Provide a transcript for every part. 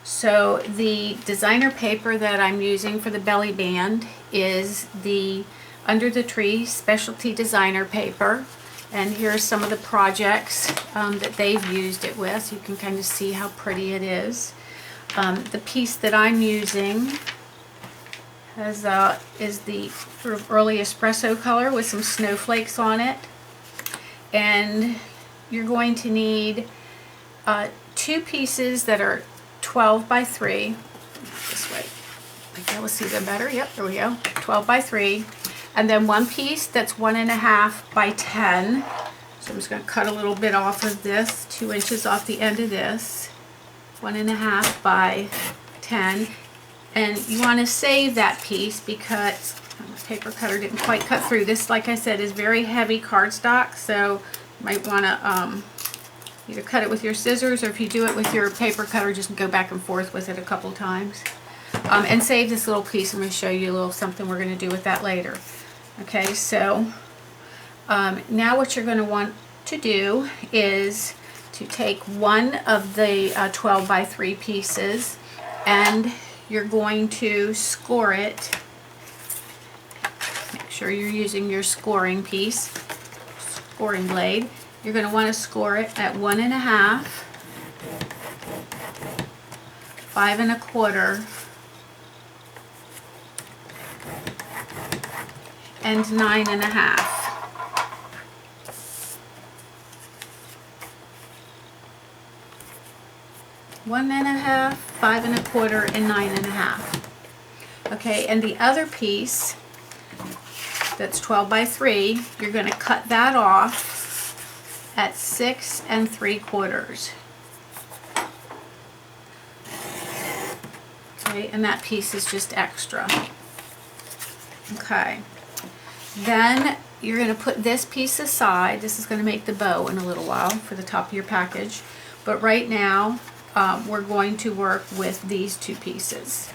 So the designer paper that I'm using for the belly band is the Under the Tree Specialty Designer paper. And here's some of the projects that they've used it with. So you can kind of see how pretty it is. The piece that I'm using is the sort of early espresso color with some snowflakes on it. And you're going to need 2 pieces that are 12 by 3. This way. Okay, let's see them better. Yep, there we go. 12 by 3. And then 1 piece that's 1.5 by 10. So I'm just going to cut a little bit off of this, 2 inches off the end of this. 1.5 by 10. And you want to save that piece because my paper cutter didn't quite cut through. This, like I said, is very heavy cardstock, so you might want to either cut it with your scissors, or if you do it with your paper cutter, just go back and forth with it a couple times. And save this little piece. I'm going to show you a little something we're going to do with that later. Okay, so now what you're going to want to do is to take one of the 12 by 3 pieces, and you're going to score it. Make sure you're using your scoring piece, scoring blade. You're going to want to score it at 1.5, 5 1/4, and 9 1/2. One and a half, 5 1/4, and 9 1/2. Okay, and the other piece that's 12 by 3, you're going to cut that off at 6 3/4. Okay, and that piece is just extra. Okay, then you're going to put this piece aside. This is going to make the bow in a little while for the top of your package, but right now we're going to work with these 2 pieces.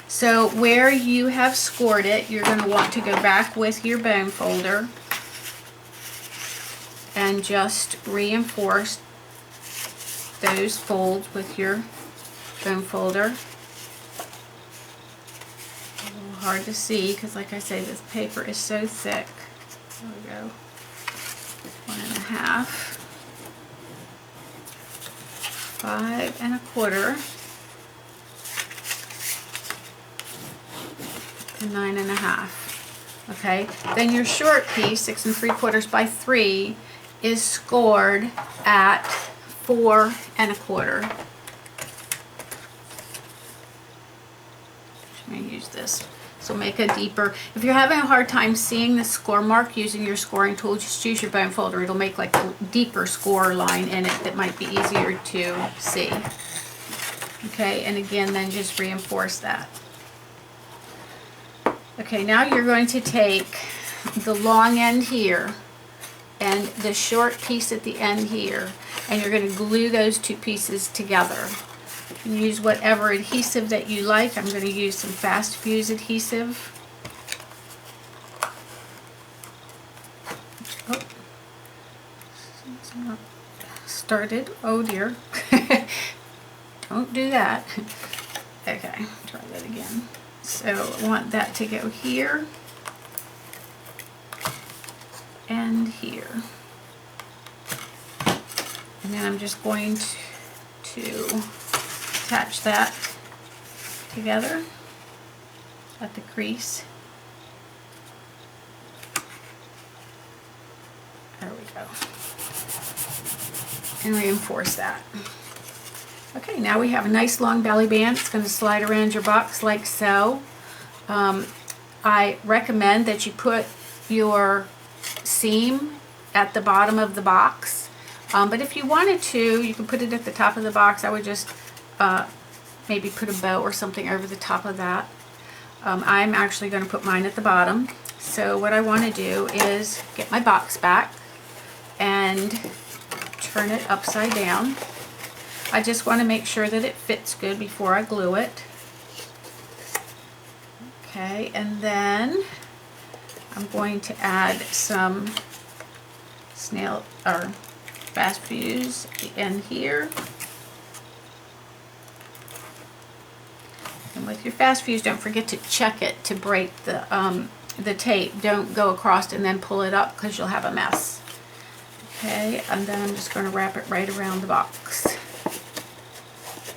So where you have scored it, you're going to want to go back with your bone folder and just reinforce those folds with your bone folder. A little hard to see because, like I say, this paper is so thick. There we go. 1.5, 5 1/4, and 9 1/2. Okay, then your short piece, 6 3/4 by 3, is scored at 4 1/4. Let me use this. So make a deeper. If you're having a hard time seeing the score mark using your scoring tool, just use your bone folder. It'll make like a deeper score line in it that might be easier to see. Okay, and again, then just reinforce that. Okay, now you're going to take the long end here and the short piece at the end here, and you're going to glue those 2 pieces together. You can use whatever adhesive that you like. I'm going to use some Fast Fuse adhesive. Oh, it's not started. Oh dear. Don't do that. Okay, try that again. So I want that to go here and here. And then I'm just going to attach that together at the crease. There we go. And reinforce that. Okay, now we have a nice long belly band. It's going to slide around your box like so. I recommend that you put your seam at the bottom of the box. But if you wanted to, you can put it at the top of the box. I would just maybe put a bow or something over the top of that. I'm actually going to put mine at the bottom. So what I want to do is get my box back and turn it upside down. I just want to make sure that it fits good before I glue it. Okay, and then I'm going to add some fast fuse at the end here. And with your fast fuse, don't forget to check it to break the tape. Don't go across and then pull it up because you'll have a mess. Okay, and then I'm just going to wrap it right around the box.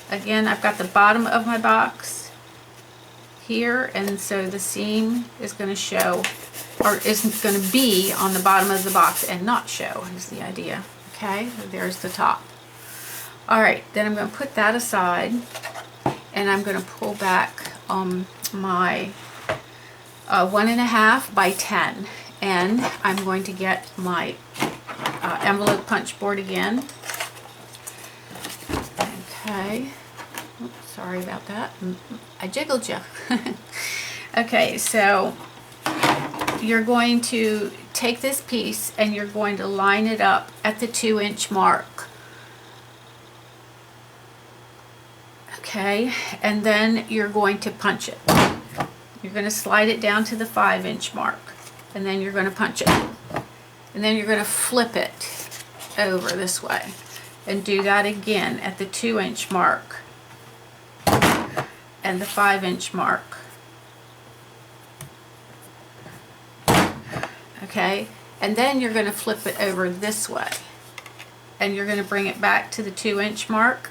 Again, I've got the bottom of my box here, and so the seam is going to show, or isn't going to be on the bottom of the box and not show, is the idea. Okay, there's the top. All right, then I'm going to put that aside, and I'm going to pull back my 1.5 by 10, and I'm going to get my envelope punch board again. Okay, oops, sorry about that. I jiggled you. Okay, so you're going to take this piece and you're going to line it up at the 2-inch mark. Okay, and then you're going to punch it. You're going to slide it down to the 5-inch mark, and then you're going to punch it. And then you're going to flip it over this way and do that again at the 2-inch mark and the 5-inch mark. Okay, and then you're going to flip it over this way and you're going to bring it back to the 2-inch mark.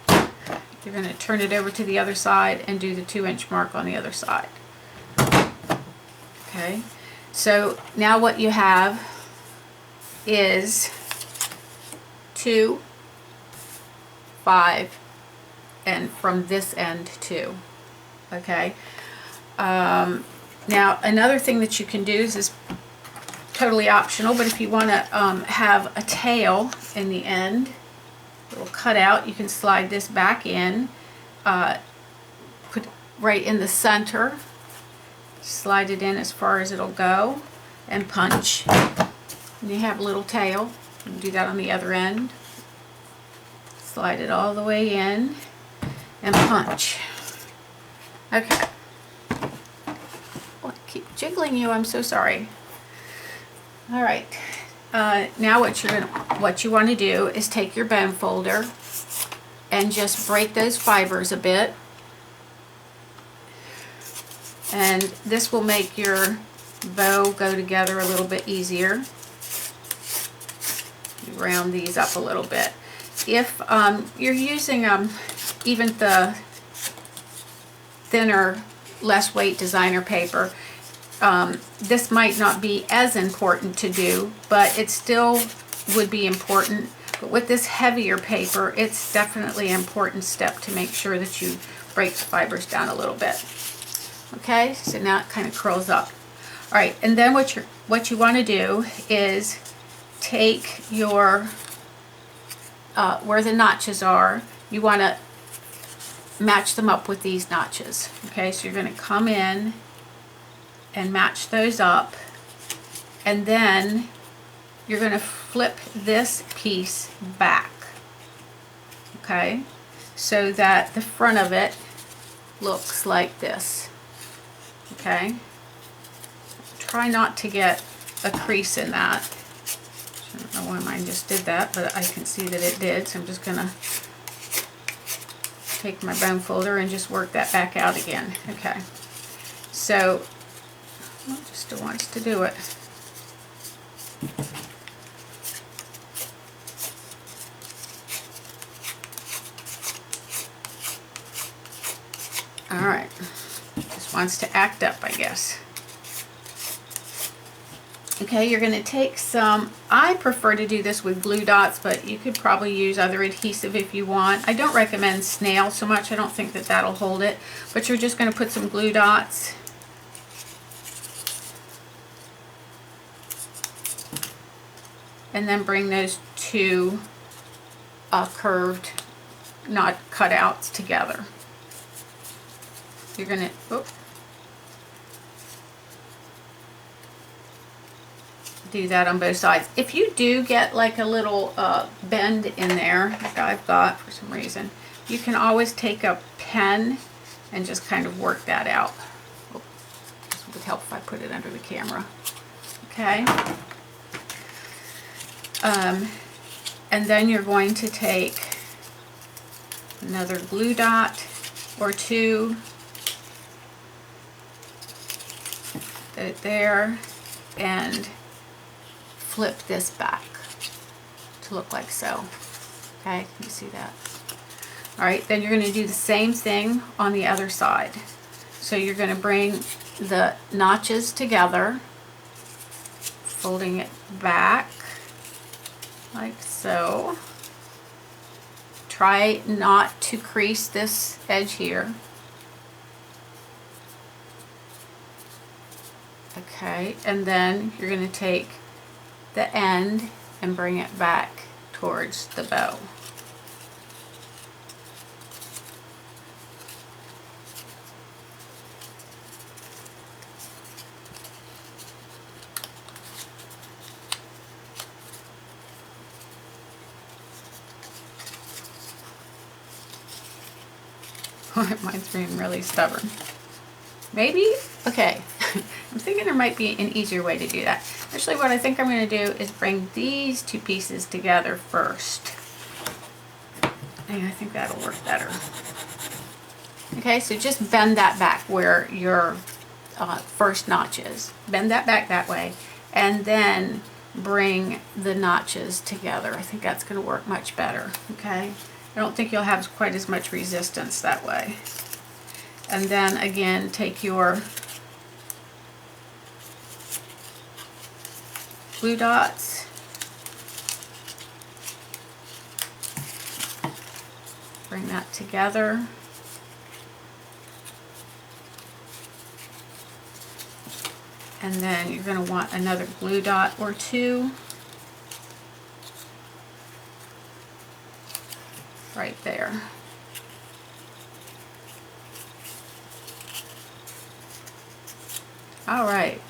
You're going to turn it over to the other side and do the 2-inch mark on the other side. Okay, so now what you have is 2, 5, and from this end 2. Okay, now another thing that you can do is totally optional, but if you want to have a tail in the end, little cutout, you can slide this back in, put it right in the center, slide it in as far as it'll go, and punch. And you have a little tail. You can do that on the other end. Slide it all the way in and punch. Okay. Oh, I keep jiggling you. I'm so sorry. All right. Now what you want to do is take your bone folder and just break those fibers a bit. And this will make your bow go together a little bit easier. You round these up a little bit. If you're using even the thinner, less weight designer paper, this might not be as important to do, but it still would be important. But with this heavier paper, it's definitely an important step to make sure that you break the fibers down a little bit. Okay, so now it kind of curls up. All right, and then what you want to do is take your where the notches are, you want to match them up with these notches. Okay, so you're going to come in and match those up, and then you're going to flip this piece back, okay, so that the front of it looks like this. Okay, try not to get a crease in that. I don't know why mine just did that, but I can see that it did, so I'm just going to take my bone folder and just work that back out again. Okay, so well, just still wants to do it. All right, just wants to act up, I guess. Okay, you're going to take some, I prefer to do this with glue dots, but you could probably use other adhesive if you want. I don't recommend snail so much. I don't think that that'll hold it, but you're just going to put some glue dots. And then bring those two curved knot cutouts together. You're going to do that on both sides. If you do get like a little bend in there, like I've got for some reason, you can always take a pen and just kind of work that out. Oh, this would help if I put it under the camera. Okay. And then you're going to take another glue dot or two, put it there, and flip this back to look like so. Okay, you see that? All right, then you're going to do the same thing on the other side. So you're going to bring the notches together, folding it back like so. Try not to crease this edge here. Okay, and then you're going to take the end and bring it back towards the bow. Mine's being really stubborn. Maybe, okay, I'm thinking there might be an easier way to do that. Actually, what I think I'm going to do is bring these two pieces together first. And I think that'll work better. Okay, so just bend that back where your first notch is. Bend that back that way, and then bring the notches together. I think that's going to work much better, okay? I don't think you'll have quite as much resistance that way. And then again, take your glue dots, bring that together, and then you're going to want another glue dot or two right there. All right,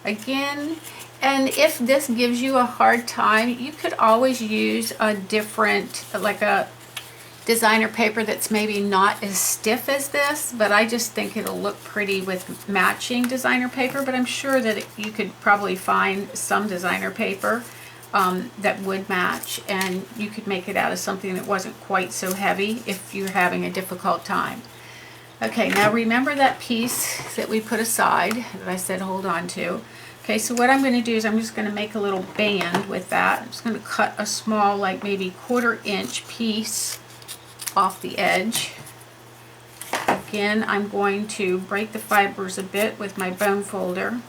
again, and if this gives you a hard time, you could always use a different, like a designer paper that's maybe not as stiff as this, but I just think it'll look pretty with matching designer paper. But I'm sure that you could probably find some designer paper that would match, and you could make it out of something that wasn't quite so heavy if you're having a difficult time. Okay, now remember that piece that we put aside that I said hold on to. Okay, so what I'm going to do is I'm just going to make a little band with that. I'm just going to cut a small, like maybe 1/4 inch piece off the edge. Again, I'm going to break the fibers a bit with my bone folder.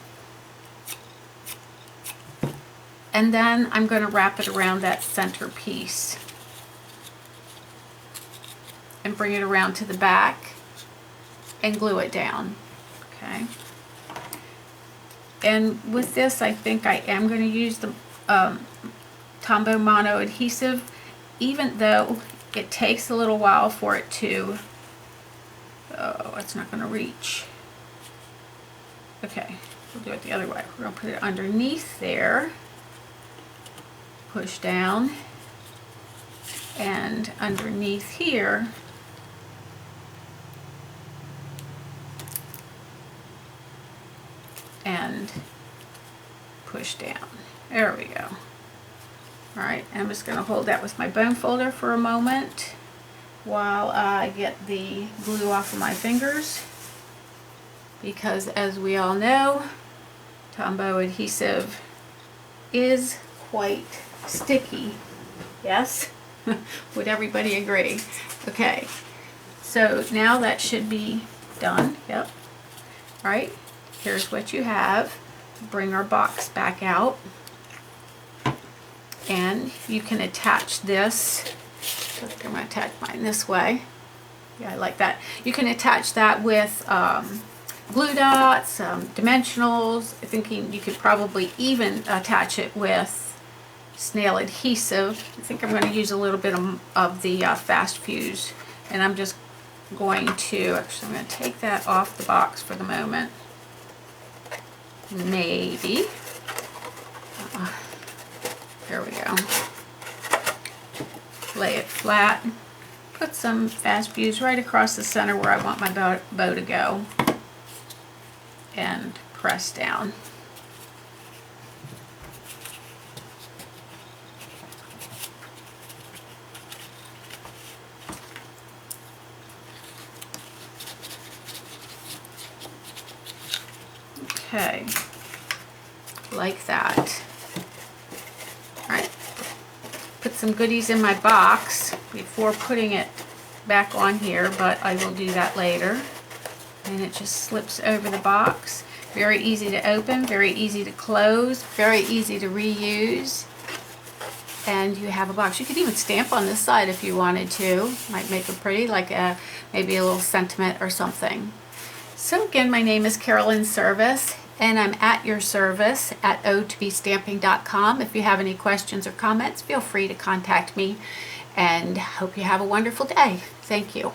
And then I'm going to wrap it around that center piece and bring it around to the back and glue it down. Okay. And with this, I think I am going to use the Tombow Mono adhesive, even though it takes a little while for it to, oh, it's not going to reach. Okay, we'll do it the other way. We're going to put it underneath there, push down, and underneath here, and push down. There we go. All right, I'm just going to hold that with my bone folder for a moment while I get the glue off of my fingers, because as we all know, Tombow adhesive is quite sticky. Yes? Would everybody agree? Okay, so now that should be done. Yep. All right, here's what you have. Bring our box back out, and you can attach this. I think I'm going to attach mine this way. Yeah, I like that. You can attach that with glue dots, dimensionals. I'm thinking you could probably even attach it with snail adhesive. I think I'm going to use a little bit of the Fast Fuse, and I'm just going to, actually I'm going to take that off the box for the moment. Maybe. There we go. Lay it flat. Put some Fast Fuse right across the center where I want my bow to go. And press down. Okay, like that. All right, put some goodies in my box before putting it back on here, but I will do that later. And it just slips over the box. Very easy to open, very easy to close, very easy to reuse. And you have a box. You could even stamp on this side if you wanted to. Might make it pretty, like maybe a little sentiment or something. So again, my name is Carolyn Service, and I'm at your service at o2bstamping.com. If you have any questions or comments, feel free to contact me, and hope you have a wonderful day. Thank you.